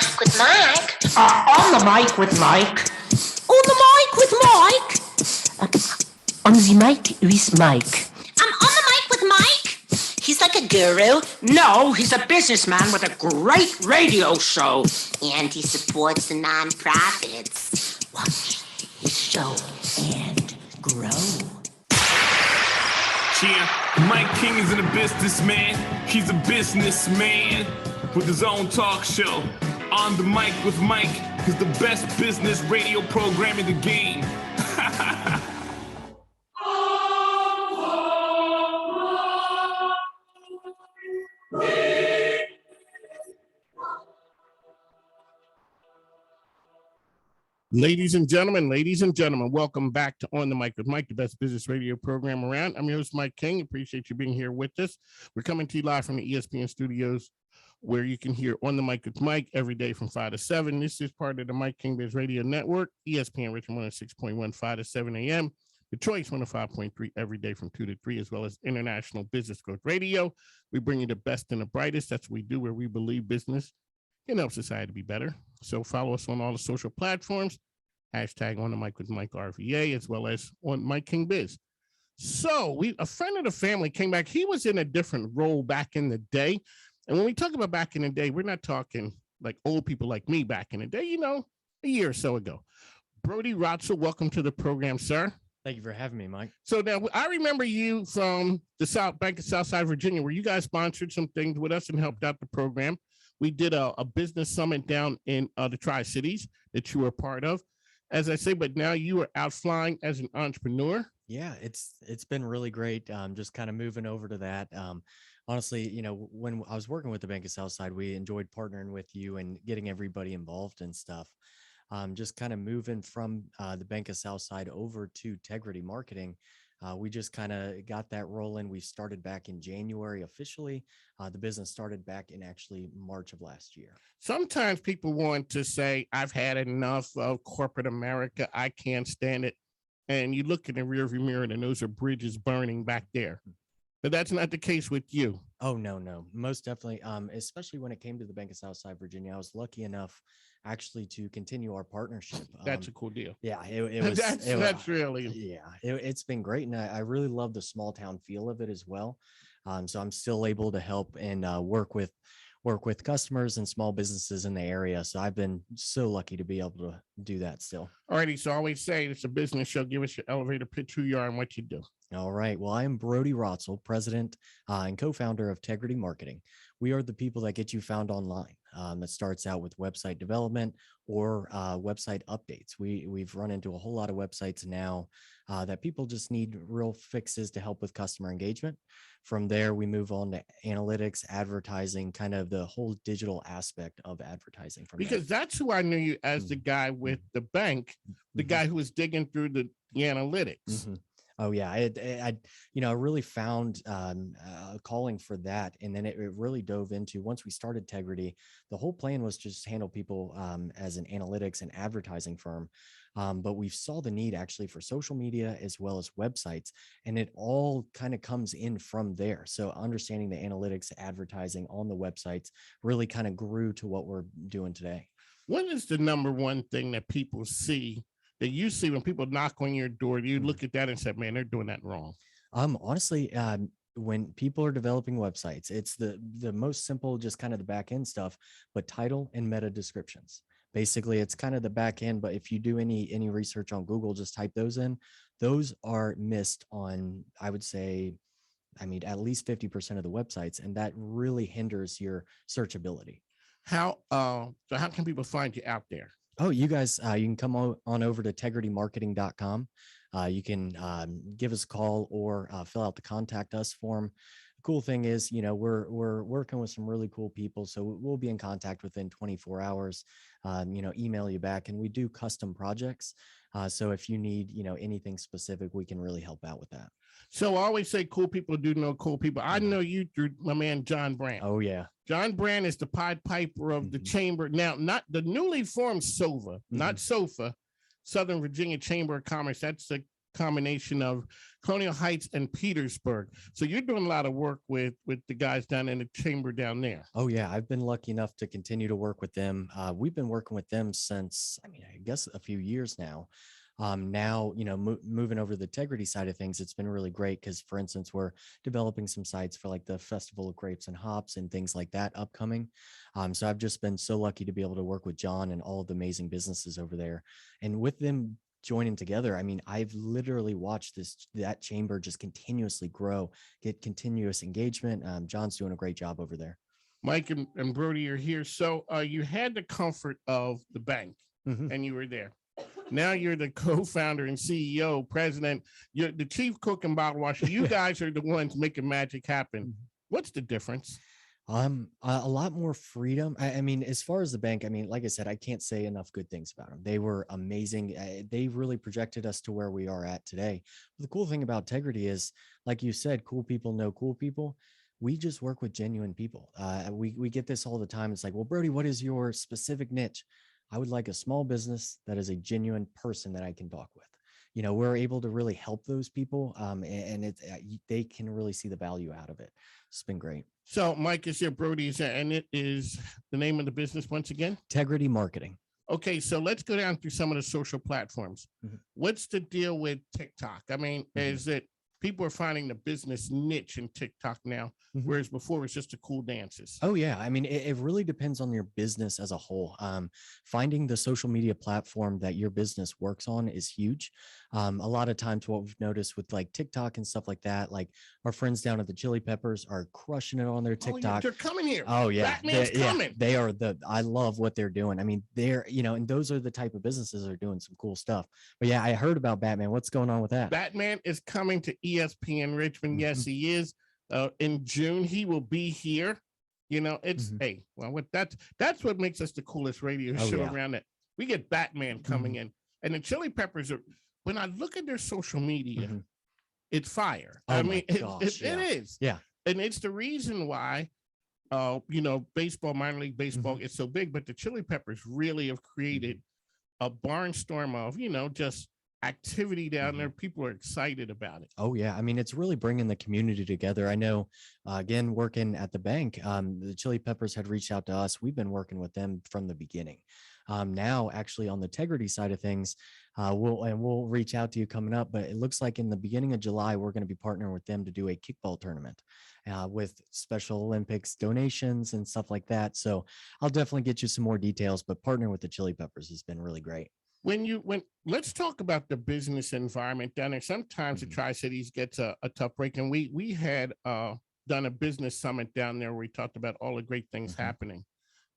mic with Mike. On the mic with Mike. On the mic with Mike. On the mic with Mike. I'm on the mic with Mike. He's like a guru. No, he's a businessman with a great radio show. And he supports the non-profits. Watch his show and grow. Yeah, Mike King isn't a businessman. He's a businessman with his own talk show. On the mic with Mike is the best business radio program in the game. Ladies and gentlemen, welcome back to On the Mic with Mike, the best business radio program around. I'm your host, Mike King. Appreciate you being here with us. We're coming to you live from the ESPN studios, where you can hear On the Mic with Mike every day from 5 to 7. This is part of the Mike King Biz Radio Network, ESPN Richmond 106.1, 5 to 7 a.m., Detroit's 105.3 every day from 2 to 3, as well as International Business Growth Radio. We bring you the best and the brightest. That's what we do, where we believe business can help society be better. So follow us on all the social platforms, hashtag On the Mic with Mike RVA, as well as on Mike King Biz. So a friend of the family came back. He was in a different role back in the day. And when we talk about back in the day, we're not talking like old people like me back in the day, a year or so ago. Brody Rotzoll, welcome to the program, sir. Thank you for having me, Mike. So now I remember you from the Bank of Southside Virginia, where you guys sponsored some things with us and helped out the program. We did a business summit down in the Tri-Cities that you were a part of. As I say, but now you are out flying as an entrepreneur. Yeah, it's been really great. Just kind of moving over to that. Honestly, when I was working with the Bank of Southside, we enjoyed partnering with you and getting everybody involved and stuff. Just kind of moving from the Bank of Southside over to Tegrity Marketing. We just kind of got that rolling. We started back in January officially. The business started back in actually March of last year. Sometimes people want to say, I've had enough of corporate America. I can't stand it. And you look in the rearview mirror and those are bridges burning back there. But that's not the case with you. Oh, no, most definitely. Especially when it came to the Bank of Southside Virginia, I was lucky enough actually to continue our partnership. That's a cool deal. Yeah, it was. That's really. Yeah, it's been great. And I really love the small town feel of it as well. So I'm still able to help and work with customers and small businesses in the area. So I've been so lucky to be able to do that still. All righty. So I always say it's a business show. Give us your elevator pitch, who you are and what you do. All right. Well, I'm Brody Rotzoll, president and co-founder of Tegrity Marketing. We are the people that get you found online. That starts out with website development or website updates. We've run into a whole lot of websites now that people just need real fixes to help with customer engagement. From there, we move on to analytics, advertising, kind of the whole digital aspect of advertising. Because that's who I knew you as, the guy with the bank, the guy who was digging through the analytics. Mm-hmm. Oh yeah, I really found a calling for that, and then it really dove into, once we started Tegrity, the whole plan was to just handle people as an analytics and advertising firm, but we saw the need actually for social media as well as websites, and it all kind of comes in from there. So understanding the analytics, advertising on the websites really kind of grew to what we're doing today. What is the number one thing that people see? That you see when people knock on your door, you look at that and say, man, they're doing that wrong? Honestly, when people are developing websites, it's the most simple, just kind of the back end stuff, but title and meta descriptions. Basically, it's kind of the back end, but if you do any research on Google, just type those in. Those are missed on, I would say, at least 50% of the websites, and that really hinders your searchability. So how can people find you out there? Oh, you guys, you can come on over to tegritymarketing.com. You can give us a call or fill out the contact us form. The cool thing is, we're working with some really cool people, so we'll be in contact within 24 hours, email you back, and we do custom projects. So if you need, anything specific, we can really help out with that. So I always say cool people do know cool people. I know you through my man, John Brand. Oh, yeah. John Brand is the Pied Piper of the chamber. Now, not the newly formed SOVA, not SOFA, Southern Virginia Chamber of Commerce. That's the combination of Colonial Heights and Petersburg. So you're doing a lot of work with the guys down in the chamber down there. Oh yeah, I've been lucky enough to continue to work with them. We've been working with them since, I mean, I guess a few years now. Now, moving over to the integrity side of things, it's been really great because, for instance, we're developing some sites for like the Festival of Grapes and Hops and things like that upcoming. So I've just been so lucky to be able to work with John and all of the amazing businesses over there. And with them joining together, I mean, I've literally watched that chamber just continuously grow, get continuous engagement. John's doing a great job over there. Mike and Brody are here. So you had the comfort of the bank and you were there. Now you're the co-founder and CEO, president. You're the chief cook and bottle washer. You guys are the ones making magic happen. What's the difference? A lot more freedom. I mean, as far as the bank, I mean, like I said, I can't say enough good things about them. They were amazing. They really projected us to where we are at today. But the cool thing about Integrity is, like you said, cool people know cool people. We just work with genuine people. We get this all the time. It's like, well, Brody, what is your specific niche? I would like a small business that is a genuine person that I can talk with. We're able to really help those people, and they can really see the value out of it. It's been great. So Mike is here, Brody is here, and it is the name of the business once again? Integrity Marketing. Okay, so let's go down through some of the social platforms. What's the deal with TikTok? I mean, is it people are finding the business niche in TikTok now, whereas before it was just the cool dances? Oh yeah. I mean, it really depends on your business as a whole. Finding the social media platform that your business works on is huge. A lot of times what we've noticed with like TikTok and stuff like that, like our friends down at the Chili Peppers are crushing it on their TikTok. They're coming here. Oh yeah. Batman's coming. They are I love what they're doing. I mean, and those are the type of businesses that are doing some cool stuff. But yeah, I heard about Batman. What's going on with that? Batman is coming to ESPN Richmond. Yes, he is. In June, he will be here. It's hey, well, that's what makes us the coolest radio show around it. We get Batman coming in, and the Chili Peppers are. When I look at their social media, it's fire. Oh I mean, it is. Yeah, and it's the reason why, baseball, minor league baseball, is so big. But the Chili Peppers really have created a barnstorm of just activity down there. People are excited about it. Oh yeah. I mean, it's really bringing the community together. I know, again, working at the bank, the Chili Peppers had reached out to us. We've been working with them from the beginning. Now actually on the integrity side of things, we'll reach out to you coming up, but it looks like in the beginning of July, we're going to be partnering with them to do a kickball tournament with Special Olympics donations and stuff like that. So I'll definitely get you some more details, but partnering with the Chili Peppers has been really great. Let's talk about the business environment down there. Sometimes the Tri-Cities gets a tough break, and we had done a business summit down there where we talked about all the great things happening.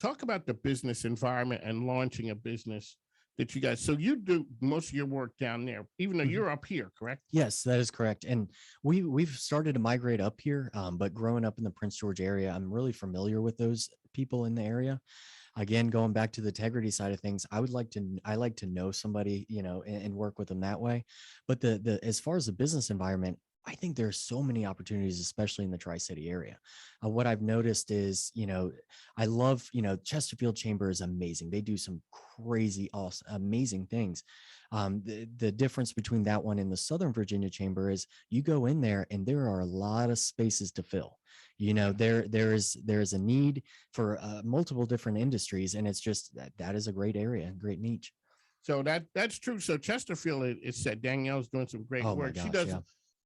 Talk about the business environment and launching a business that you guys. So you do most of your work down there, even though you're up here, correct? Yes, that is correct. And we've started to migrate up here, but growing up in the Prince George area, I'm really familiar with those people in the area. Again, going back to the integrity side of things, I like to know somebody, and work with them that way. But the as far as the business environment, I think there's so many opportunities, especially in the Tri-City area. What I've noticed is, I love, Chesterfield Chamber is amazing. They do some crazy, awesome, amazing things. The difference between that one and the Southern Virginia Chamber is you go in there and there are a lot of spaces to fill. There is a need for multiple different industries, and it's just that is a great area, great niche. So that's true. So Chesterfield, it said Danielle's doing some great work. She does. Yeah.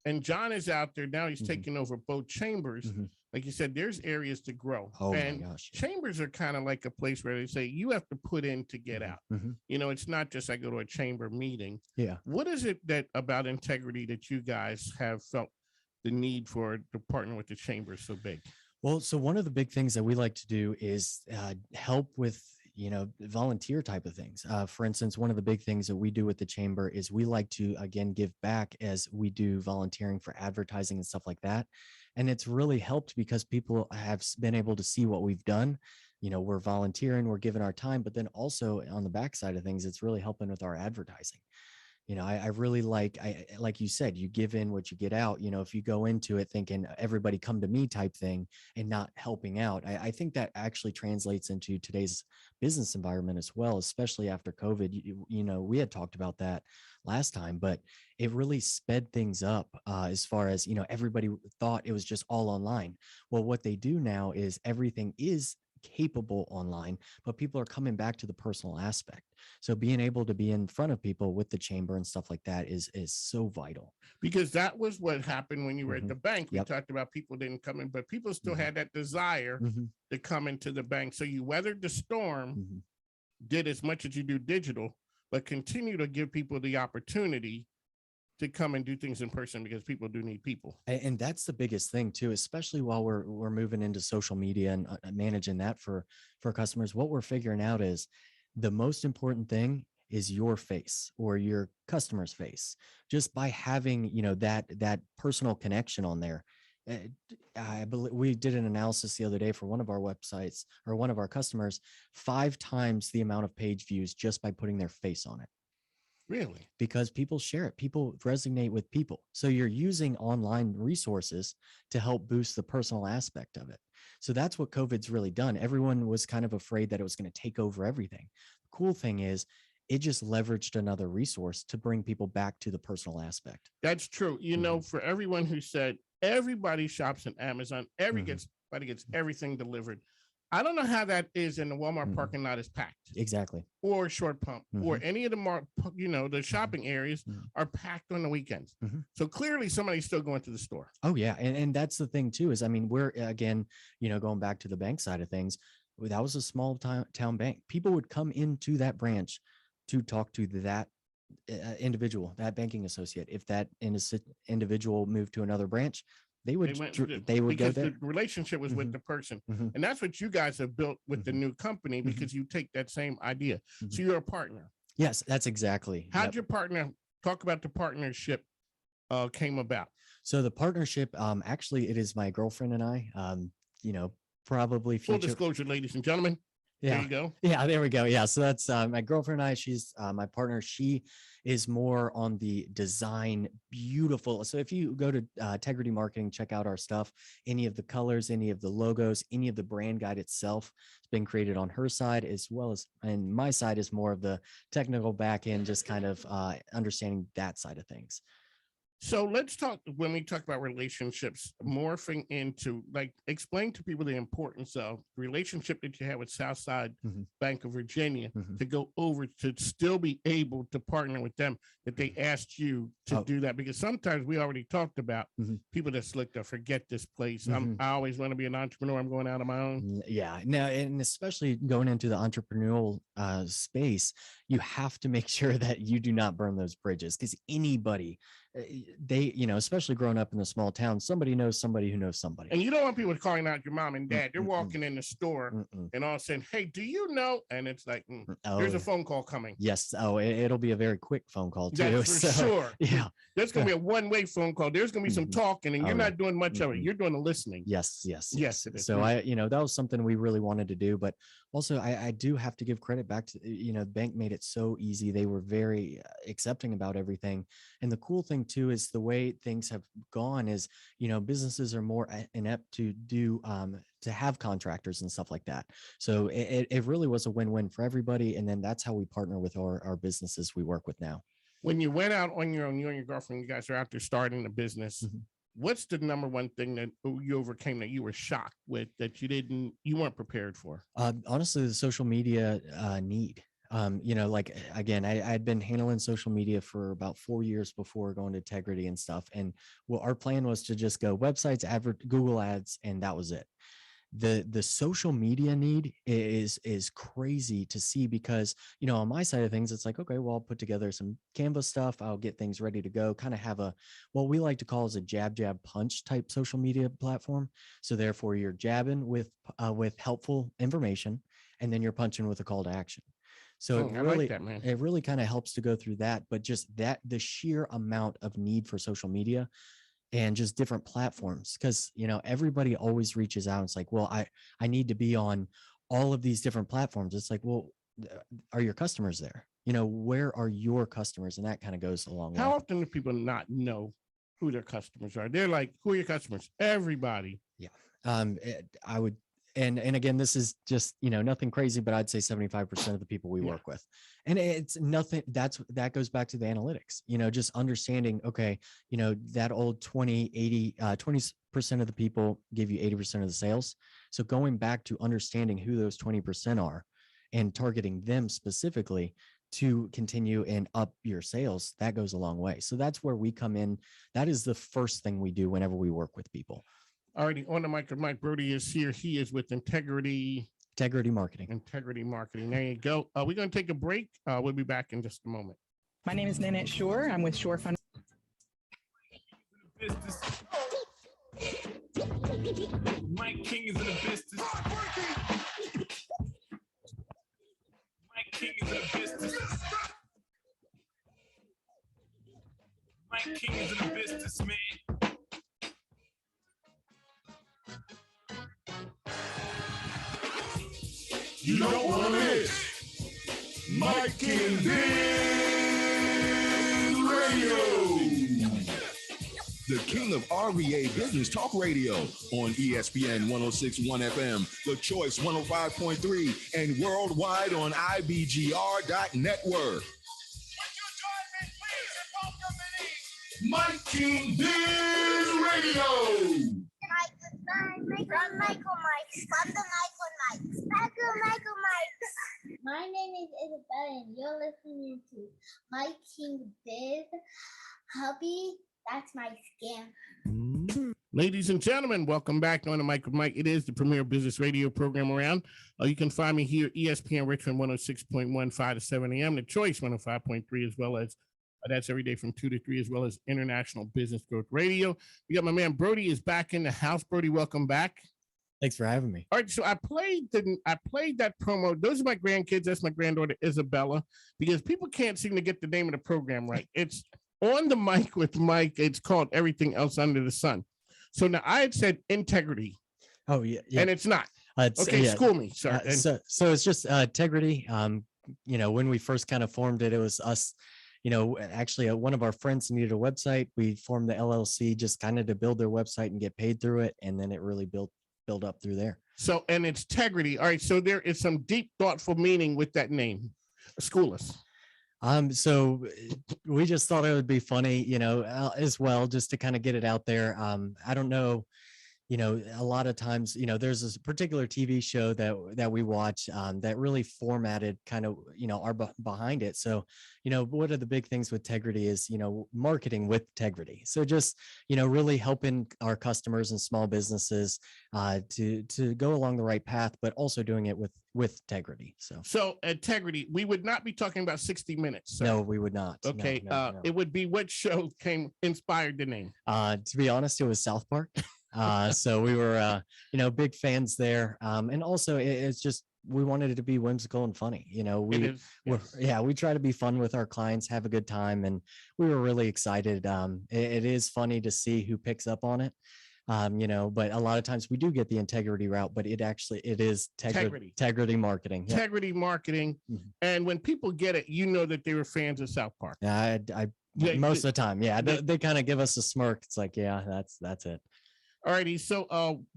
And John is out there now. He's taking over both chambers. Like you said, there's areas to grow. Oh and my gosh, yeah. Chambers are kind of like a place where they say you have to put in to get out. It's not just I go to a chamber meeting. Yeah. What is it about integrity that you guys have felt the need for to partner with the chamber so big? Well, so one of the big things that we like to do is help with volunteer type of things. For instance, one of the big things that we do with the chamber is we like to, again, give back as we do volunteering for advertising and stuff like that. And it's really helped because people have been able to see what we've done. We're volunteering, we're giving our time, but then also on the backside of things, it's really helping with our advertising. I really like you said, you give in what you get out. If you go into it thinking everybody come to me type thing and not helping out, I think that actually translates into today's business environment as well, especially after COVID. We had talked about that last time, but it really sped things up as far as, everybody thought it was just all online. Well, what they do now is everything is capable online, but people are coming back to the personal aspect. So being able to be in front of people with the chamber and stuff like that is so vital. Because that was what happened when you were at the bank. We Yep. talked about people didn't come in, but people still had that desire to come into the bank. So you weathered the storm, did as much as you do digital, but continue to give people the opportunity to come and do things in person, because people do need people. And that's the biggest thing too, especially while we're moving into social media and managing that for customers. What we're figuring out is the most important thing is your face or your customer's face. Just by having, that personal connection on there. I believe we did an analysis the other day for one of our websites or one of our customers, 5 times the amount of page views just by putting their face on it. Really? Because people share it. People resonate with people. So you're using online resources to help boost the personal aspect of it. So that's what COVID's really done. Everyone was kind of afraid that it was going to take over everything. The cool thing is it just leveraged another resource to bring people back to the personal aspect. That's true. For everyone who said everybody shops in Amazon, everybody gets everything delivered. I don't know how that is in the Walmart parking lot is packed. Exactly. Or Short Pump or any of the shopping areas are packed on the weekends. So clearly somebody's still going to the store. Oh yeah. And that's the thing too, is, we're again, going back to the bank side of things, that was a small town bank. People would come into that branch to talk to that individual, that banking associate. If that individual moved to another branch, they would go there. The relationship was with the person. And that's what you guys have built with the new company, because you take that same idea. So you're a partner. Yes, that's exactly. How'd your partner talk about the partnership came about? So the partnership, actually, it is my girlfriend and I, probably full disclosure, ladies and gentlemen. Yeah. There you go. Yeah, there we go. Yeah. So that's my girlfriend and I. She's my partner. She is more on the design, beautiful. So if you go to Integrity Marketing, check out our stuff, any of the colors, any of the logos, any of the brand guide itself has been created on her side, as well as, and my side is more of the technical back end, just kind of understanding that side of things. So let's talk, when we talk about relationships, morphing into, explain to people the importance of the relationship that you have with Southside Bank of Virginia to go over to still be able to partner with them, that they asked you to do that. Because sometimes we already talked about people that slick to forget this place. I always want to be an entrepreneur. I'm going out on my own. Yeah. Now, and especially going into the entrepreneurial space, you have to make sure that you do not burn those bridges, because anybody, they, especially growing up in a small town, somebody knows somebody who knows somebody. And you don't want people calling out your mom and dad. They're walking in the store and all of a sudden, hey, do you know? And it's like, there's a phone call coming. Yes. Oh, it'll be a very quick phone call too. That's for sure. Yeah. There's going to be a one-way phone call. There's going to be some talking, and you're not doing much of it. You're doing the listening. Yes. So that was something we really wanted to do, but also I do have to give credit back to, the bank made it so easy. They were very accepting about everything. And the cool thing too is the way things have gone is, businesses are more inept to do, to have contractors and stuff like that. So it really was a win-win for everybody. And then that's how we partner with our businesses we work with now. When you went out on your own, you and your girlfriend, you guys are out there starting a business. What's the number one thing that you overcame that you were shocked with, that you weren't prepared for? Honestly, the social media need. Again, I had been handling social media for about 4 years before going to Integrity and stuff. And our plan was to just go websites, Google ads, and that was it. The social media need is crazy to see, because on my side of things, it's like, okay, well, I'll put together some Canva stuff, I'll get things ready to go, kind of have what we like to call as a jab punch type social media platform. So therefore you're jabbing with helpful information, and then you're punching with a call to action. So it really kind of helps to go through that, but just the sheer amount of need for social media and just different platforms, because everybody always reaches out and it's like, well, I need to be on all of these different platforms. It's like, well, are your customers there? Where are your customers? And that kind of goes a long way. How often do people not know who their customers are? They're like, who are your customers? Everybody. Yeah. I would, and again, this is just, nothing crazy, but I'd say 75% of the people we work with, and it's nothing that goes back to the analytics, just understanding, okay, that old 20% of the people give you 80% of the sales. So going back to understanding who those 20% are and targeting them specifically to continue and up your sales, that goes a long way. So that's where we come in. That is the first thing we do whenever we work with people. Already on the mic, Mike Brody is here. He is with Integrity Marketing. Integrity Marketing. There you go. We're going to take a break. We'll be back in just a moment. My name is Nanette Shore. I'm with Shore Fund. Mike King is in the business. Mike King is in the business. Mike King is in the business, man. You don't want to miss Mike King Biz Radio, the king of RVA Business Talk Radio on ESPN 106.1 FM, The Choice 105.3, and worldwide on IBGR.network. Mike King Biz Radio. From Michael Mikes. My name is Isabella, and you're listening to Mike King Biz. Hubby, that's my scam. Ladies and gentlemen, welcome back on the Mic with Mike. It is the premier business radio program around. You can find me here, ESPN Richmond 106.1, 5 to 7 a.m., The Choice 105.3, as well as that's every day from 2 to 3, as well as International Business Growth Radio. We got my man Brody is back in the house. Brody, welcome back. Thanks for having me. All right, so I played that promo. Those are my grandkids. That's my granddaughter Isabella, because people can't seem to get the name of the program right. It's on the Mic with Mike. It's called Everything Else Under the Sun. So now I had said integrity. Oh yeah. And it's not. Okay, school me. Sorry. So it's just integrity. When we first kind of formed it, it was us. Actually, one of our friends needed a website. We formed the LLC just kind of to build their website and get paid through it, and then it really built up through there. So, and it's integrity. All right. So there is some deep, thoughtful meaning with that name. School us. So we just thought it would be funny, as well, just to kind of get it out there. I don't know, a lot of times, there's this particular TV show that we watch that really formatted kind of, our behind it. So, what are the big things with integrity is, marketing with integrity. So just, really helping our customers and small businesses to go along the right path, but also doing it with integrity. So integrity, we would not be talking about 60 Minutes. Sir. No, we would not. Okay. No. It would be what show inspired the name? To be honest, it was South Park. So we were, big fans there. And also it's just, we wanted it to be whimsical and funny. We try to be fun with our clients, have a good time. And we were really excited. It is funny to see who picks up on it. But a lot of times we do get the integrity route, but it is integrity marketing. Yeah. Integrity marketing. Mm-hmm. And when people get it, that they were fans of South Park. Most of the time. Yeah. They kind of give us a smirk. It's like, yeah, that's it. All righty. So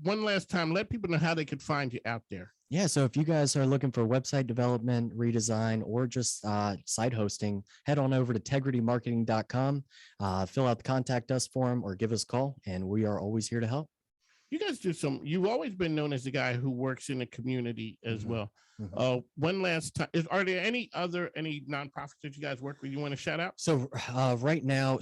one last time, let people know how they could find you out there. Yeah. So if you guys are looking for website development, redesign, or just site hosting, head on over to integritymarketing.com, fill out the contact us form or give us a call, and we are always here to help. You guys you've always been known as the guy who works in the community as well. Mm-hmm. One last time, are there any nonprofits that you guys work with you want to shout out? So right now,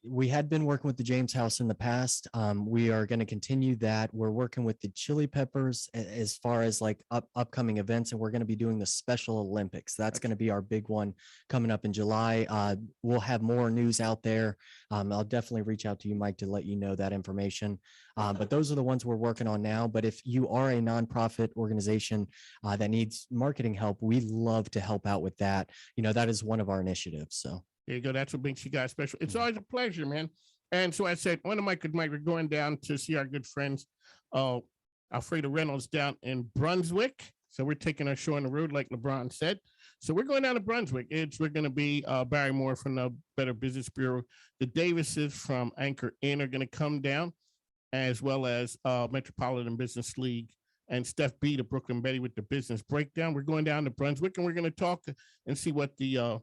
we had been working with the James House in the past. We are going to continue that. We're working with the Chili Peppers as far as like upcoming events, and we're going to be doing the Special Olympics. That's going to be our big one coming up in July. We'll have more news out there. I'll definitely reach out to you, Mike, to let you know that information. But those are the ones we're working on now. But if you are a nonprofit organization that needs marketing help, we love to help out with that. That is one of our initiatives. So there you go. That's what makes you guys special. It's always a pleasure, man. And so I said, on the mic with Mike, we're going down to see our good friends, Alfredo Reynolds down in Brunswick. So we're taking our show on the road, like LeBron said. So we're going down to Brunswick. We're going to be Barry Moore from the Better Business Bureau. The Davises from Anchor Inn are going to come down, as well as Metropolitan Business League and Steph B, the Brooklyn Betty with the business breakdown. We're going down to Brunswick, and we're going to talk and see what the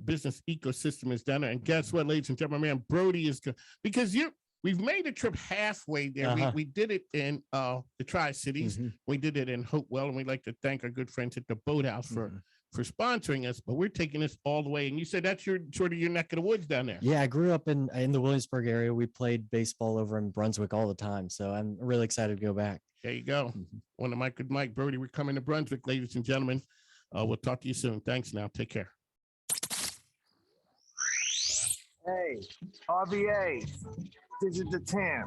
business ecosystem is down there. And guess what, ladies and gentlemen, man, Brody is because we've made the trip halfway there. We did it in the Tri-Cities. We did it in Hopewell, and we'd like to thank our good friends at the Boathouse for sponsoring us. But we're taking this all the way. And you said that's your sort of your neck of the woods down there. Yeah, I grew up in the Williamsburg area. We played baseball over in Brunswick all the time. So I'm really excited to go back. There you go. On the mic with Mike Brody. We're coming to Brunswick, ladies and gentlemen. We'll talk to you soon. Thanks now. Take care. Hey, RBA, this is the Tam.